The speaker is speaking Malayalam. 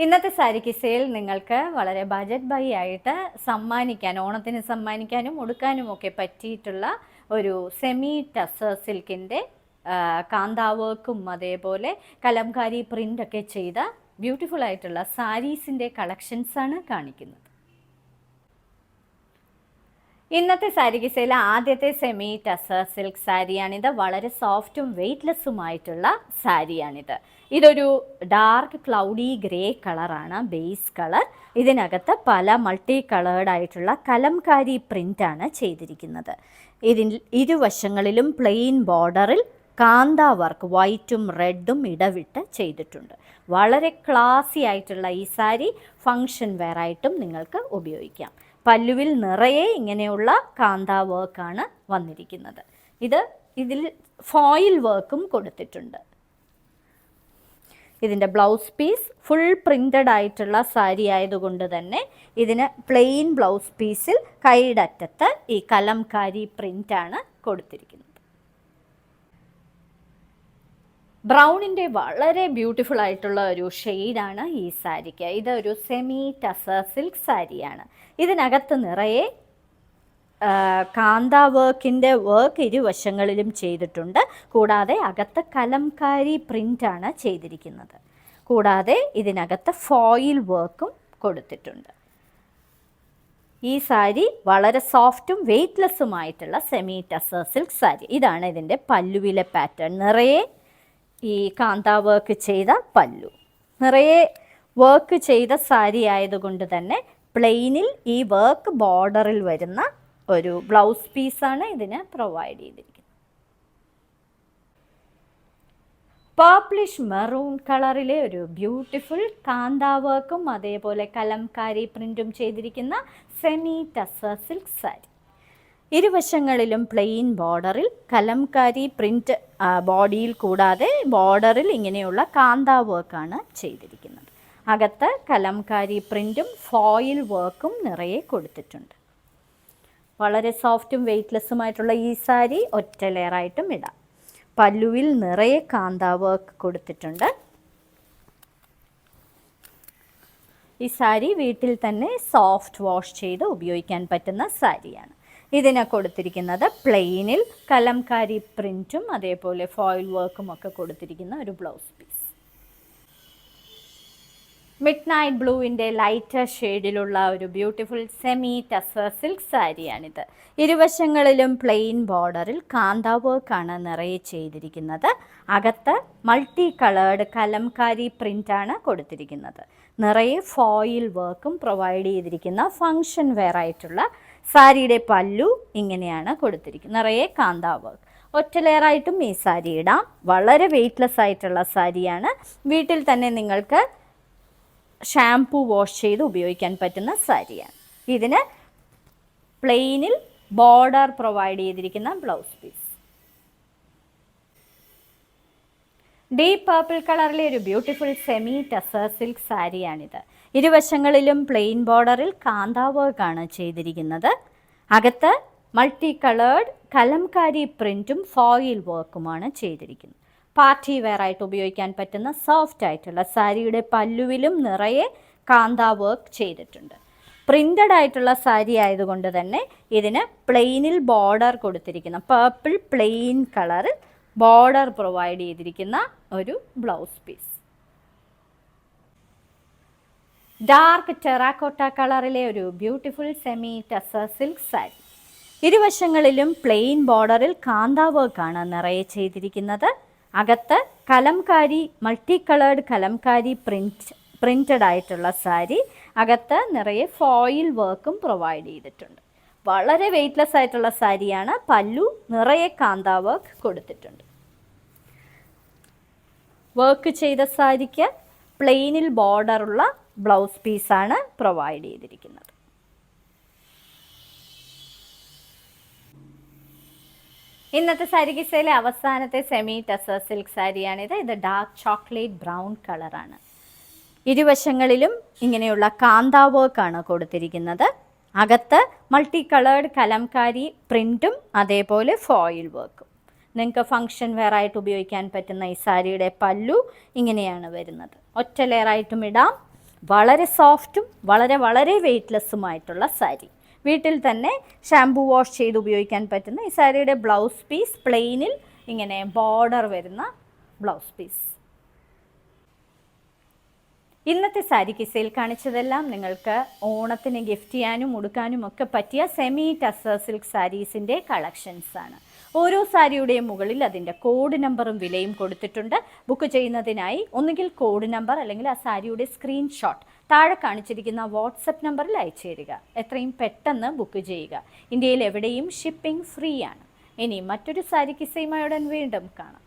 ഇന്നത്തെ സാരി കിസയിൽ നിങ്ങൾക്ക് വളരെ ബജറ്റ് ബൈ ആയിട്ട് സമ്മാനിക്കാൻ, ഓണത്തിന് സമ്മാനിക്കാനും ഉടുക്കാനും ഒക്കെ പറ്റിയിട്ടുള്ള ഒരു സെമി ടസർ സിൽക്കിൻ്റെ കാന്താ വർക്കും അതേപോലെ കലംകാരി പ്രിൻ്റൊക്കെ ചെയ്ത ബ്യൂട്ടിഫുൾ ആയിട്ടുള്ള സാരീസിൻ്റെ കളക്ഷൻസാണ് കാണിക്കുന്നത്. ഇന്നത്തെ സാരി കിസയിലെ ആദ്യത്തെ സെമി ടസർ സിൽക്ക് സാരിയാണിത്. വളരെ സോഫ്റ്റും വെയ്റ്റ്ലെസ്സുമായിട്ടുള്ള സാരിയാണിത്. ഇതൊരു ഡാർക്ക് ക്ലൗഡി ഗ്രേ കളറാണ് ബേസ് കളർ. ഇതിനകത്ത് പല മൾട്ടി കളേർഡ് ആയിട്ടുള്ള കലംകാരി പ്രിൻ്റാണ് ചെയ്തിരിക്കുന്നത്. ഇരുവശങ്ങളിലും പ്ലെയിൻ ബോർഡറിൽ കാന്താ വർക്ക് വൈറ്റും റെഡും ഇടവിട്ട് ചെയ്തിട്ടുണ്ട്. വളരെ ക്ലാസി ആയിട്ടുള്ള ഈ സാരി ഫങ്ഷൻ വെയറായിട്ടും നിങ്ങൾക്ക് ഉപയോഗിക്കാം. പല്ലുവിൽ നിറയെ ഇങ്ങനെയുള്ള കാന്താ വർക്കാണ് വന്നിരിക്കുന്നത്. ഇതിൽ ഫോയിൽ വർക്കും കൊടുത്തിട്ടുണ്ട്. ഇതിൻ്റെ ബ്ലൗസ് പീസ് ഫുൾ പ്രിൻ്റഡ് ആയിട്ടുള്ള സാരി ആയതുകൊണ്ട് തന്നെ ഇതിന് പ്ലെയിൻ ബ്ലൗസ് പീസിൽ കൈയുടെ അറ്റത്ത് ഈ കലംകാരി പ്രിൻ്റാണ് കൊടുത്തിരിക്കുന്നത്. ബ്രൗണിൻ്റെ വളരെ ബ്യൂട്ടിഫുൾ ആയിട്ടുള്ള ഒരു ഷെയ്ഡാണ് ഈ സാരിക്ക്. ഇതൊരു സെമി ടസർ സിൽക്ക് സാരിയാണ്. ഇതിനകത്ത് നിറയെ കാന്താ വർക്കിൻ്റെ വർക്ക് ഇരുവശങ്ങളിലും ചെയ്തിട്ടുണ്ട്. കൂടാതെ അകത്ത് കലംകാരി പ്രിൻ്റാണ് ചെയ്തിരിക്കുന്നത്. കൂടാതെ ഇതിനകത്ത് ഫോയിൽ വർക്കും കൊടുത്തിട്ടുണ്ട്. ഈ സാരി വളരെ സോഫ്റ്റും വെയ്റ്റ്ലെസ്സുമായിട്ടുള്ള സെമി ടസർ സിൽക്ക് സാരി. ഇതാണ് ഇതിൻ്റെ പല്ലുവിലെ പാറ്റേൺ. നിറയെ ഈ കാന്താ വർക്ക് ചെയ്ത പല്ലു, നിറയെ വർക്ക് ചെയ്ത സാരി ആയതുകൊണ്ട് തന്നെ പ്ലെയിനിൽ ഈ വർക്ക് ബോർഡറിൽ വരുന്ന ഒരു ബ്ലൗസ് പീസാണ് ഇതിന് പ്രൊവൈഡ് ചെയ്തിരിക്കുന്നത്. പർപ്പിളിഷ് മെറൂൺ കളറിലെ ഒരു ബ്യൂട്ടിഫുൾ കാന്താ വർക്കും അതേപോലെ കലംകാരി പ്രിൻറ്റും ചെയ്തിരിക്കുന്ന സെമി ടസർ സിൽക്ക് സാരി. ഇരുവശങ്ങളിലും പ്ലെയിൻ ബോർഡറിൽ കലംകാരി പ്രിൻറ്റ് ബോഡിയിൽ കൂടാതെ ബോർഡറിൽ ഇങ്ങനെയുള്ള കാന്താ വർക്കാണ് ചെയ്തിരിക്കുന്നത്. അകത്ത് കലംകാരി പ്രിൻറ്റും ഫോയിൽ വർക്കും നിറയെ കൊടുത്തിട്ടുണ്ട്. വളരെ സോഫ്റ്റും വെയ്റ്റ്ലെസ്സുമായിട്ടുള്ള ഈ സാരി ഒറ്റ ലെയറായിട്ടും ഇടാം. പല്ലുവിൽ നിറയെ കാന്താ വർക്ക് കൊടുത്തിട്ടുണ്ട്. ഈ സാരി വീട്ടിൽ തന്നെ സോഫ്റ്റ് വാഷ് ചെയ്ത് ഉപയോഗിക്കാൻ പറ്റുന്ന സാരിയാണ്. ഇതിന് കൊടുത്തിരിക്കുന്നത് പ്ലെയിനിൽ കലംകാരി പ്രിൻറ്റും അതേപോലെ ഫോയിൽ വർക്കും ഒക്കെ കൊടുത്തിരിക്കുന്ന ഒരു ബ്ലൗസ് പീസ്. മിഡ് നൈറ്റ് ബ്ലൂവിൻ്റെ ലൈറ്റർ ഷെയ്ഡിലുള്ള ഒരു ബ്യൂട്ടിഫുൾ സെമി ടസർ സിൽക്ക് സാരിയാണിത്. ഇരുവശങ്ങളിലും പ്ലെയിൻ ബോർഡറിൽ കാന്താ വർക്കാണ് നിറയെ ചെയ്തിരിക്കുന്നത്. അകത്ത് മൾട്ടി കളേർഡ് കലംകാരി പ്രിൻ്റാണ് കൊടുത്തിരിക്കുന്നത്. നിറയെ ഫോയിൽ വർക്കും പ്രൊവൈഡ് ചെയ്തിരിക്കുന്ന ഫങ്ഷൻ വെയർ ആയിട്ടുള്ള സാരിയുടെ പല്ലു ഇങ്ങനെയാണ് കൊടുത്തിരിക്കുന്നത്. നിറയെ കാന്താ വർക്ക്. ഒറ്റ ലെയറായിട്ടും ഈ സാരി ഇടാം. വളരെ വെയ്റ്റ്ലെസ് ആയിട്ടുള്ള സാരിയാണ്. വീട്ടിൽ തന്നെ നിങ്ങൾക്ക് ഷാംപൂ വാഷ് ചെയ്ത് ഉപയോഗിക്കാൻ പറ്റുന്ന സാരിയാണ്. ഇതിന് പ്ലെയിനിൽ ബോർഡർ പ്രൊവൈഡ് ചെയ്തിരിക്കുന്ന ബ്ലൗസ് പീസ്. ഡീപ്പ് പർപ്പിൾ കളറിലെ ഒരു ബ്യൂട്ടിഫുൾ സെമി ടസർ സിൽക്ക് സാരിയാണിത്. ഇരുവശങ്ങളിലും പ്ലെയിൻ ബോർഡറിൽ കാന്താ വർക്കാണ് ചെയ്തിരിക്കുന്നത്. അകത്ത് മൾട്ടി കളേർഡ് കലംകാരി പ്രിൻറ്റും ഫോയിൽ വർക്കുമാണ് ചെയ്തിരിക്കുന്നത്. പാർട്ടി വെയർ ആയിട്ട് ഉപയോഗിക്കാൻ പറ്റുന്ന സോഫ്റ്റ് ആയിട്ടുള്ള സാരിയുടെ പല്ലുവിലും നിറയെ കാന്താ വർക്ക് ചെയ്തിട്ടുണ്ട്. പ്രിൻ്റഡ് ആയിട്ടുള്ള സാരി ആയതുകൊണ്ട് തന്നെ ഇതിന് പ്ലെയിനിൽ ബോർഡർ കൊടുത്തിരിക്കുന്ന പർപ്പിൾ പ്ലെയിൻ കളറിൽ ബോർഡർ പ്രൊവൈഡ് ചെയ്തിരിക്കുന്ന ഒരു ബ്ലൗസ് പീസ്. ഡാർക്ക് ടെറാക്കോട്ട കളറിലെ ഒരു beautiful semi tussar silk sari. ഇരുവശങ്ങളിലും പ്ലെയിൻ ബോർഡറിൽ കാന്താ വർക്കാണ് നിറയെ ചെയ്തിരിക്കുന്നത്. അകത്ത് Kalamkari multi coloured Kalamkari printed ആയിട്ടുള്ള സാരി. അകത്ത് നിറയെ ഫോയിൽ വർക്കും പ്രൊവൈഡ് ചെയ്തിട്ടുണ്ട്. വളരെ വെയ്റ്റ്ലെസ് ആയിട്ടുള്ള സാരിയാണ്. പല്ലു നിറയെ കാന്താ വർക്ക് കൊടുത്തിട്ടുണ്ട്. വർക്ക് ചെയ്ത സാരിക്ക് പ്ലെയിനിൽ ബോർഡറുള്ള ബ്ലൗസ് പീസാണ് പ്രൊവൈഡ് ചെയ്തിരിക്കുന്നത്. ഇന്നത്തെ സാരി കിസയിലെ അവസാനത്തെ സെമി ടസർ സിൽക്ക് സാരിയാണിത്. ഇത് ഡാർക്ക് ചോക്ലേറ്റ് ബ്രൗൺ കളറാണ്. ഇരുവശങ്ങളിലും ഇങ്ങനെയുള്ള കാന്താ വർക്കാണ് കൊടുത്തിരിക്കുന്നത്. അകത്ത് മൾട്ടി കളേർഡ് കലംകാരി പ്രിൻറ്റും അതേപോലെ ഫോയിൽ വർക്കും. നിങ്ങൾക്ക് ഫങ്ഷൻ വെയർ ആയിട്ട് ഉപയോഗിക്കാൻ പറ്റുന്ന ഈ സാരിയുടെ പല്ലു ഇങ്ങനെയാണ് വരുന്നത്. ഒറ്റ ലെയറായിട്ടും ഇടാം. വളരെ സോഫ്റ്റും വളരെ വളരെ വെയ്റ്റ്ലെസ്സുമായിട്ടുള്ള സാരി. വീട്ടിൽ തന്നെ ഷാംപൂ വാഷ് ചെയ്ത് ഉപയോഗിക്കാൻ പറ്റുന്ന ഈ സാരിയുടെ ബ്ലൗസ് പീസ് പ്ലെയിനിൽ ഇങ്ങനെ ബോർഡർ വരുന്ന ബ്ലൗസ് പീസ്. ഇന്നത്തെ സാരി കിസയിൽ കാണിച്ചതെല്ലാം നിങ്ങൾക്ക് ഓണത്തിന് ഗിഫ്റ്റ് ചെയ്യാനും ഉടുക്കാനും ഒക്കെ പറ്റിയ സെമി ടസർ സിൽക്ക് സാരീസിൻ്റെ കളക്ഷൻസാണ്. ഓരോ സാരിയുടെയും മുകളിൽ അതിൻ്റെ കോഡ് നമ്പറും വിലയും കൊടുത്തിട്ടുണ്ട്. ബുക്ക് ചെയ്യുന്നതിനായി ഒന്നുകിൽ കോഡ് നമ്പർ അല്ലെങ്കിൽ ആ സാരിയുടെ സ്ക്രീൻഷോട്ട് താഴെ കാണിച്ചിരിക്കുന്ന വാട്സപ്പ് നമ്പറിൽ അയച്ചു തരിക. എത്രയും പെട്ടെന്ന് ബുക്ക് ചെയ്യുക. ഇന്ത്യയിൽ എവിടെയും ഷിപ്പിംഗ് ഫ്രീ ആണ്. ഇനി മറ്റൊരു സാരി കിസയുമായി ഉടൻ വീണ്ടും കാണാം.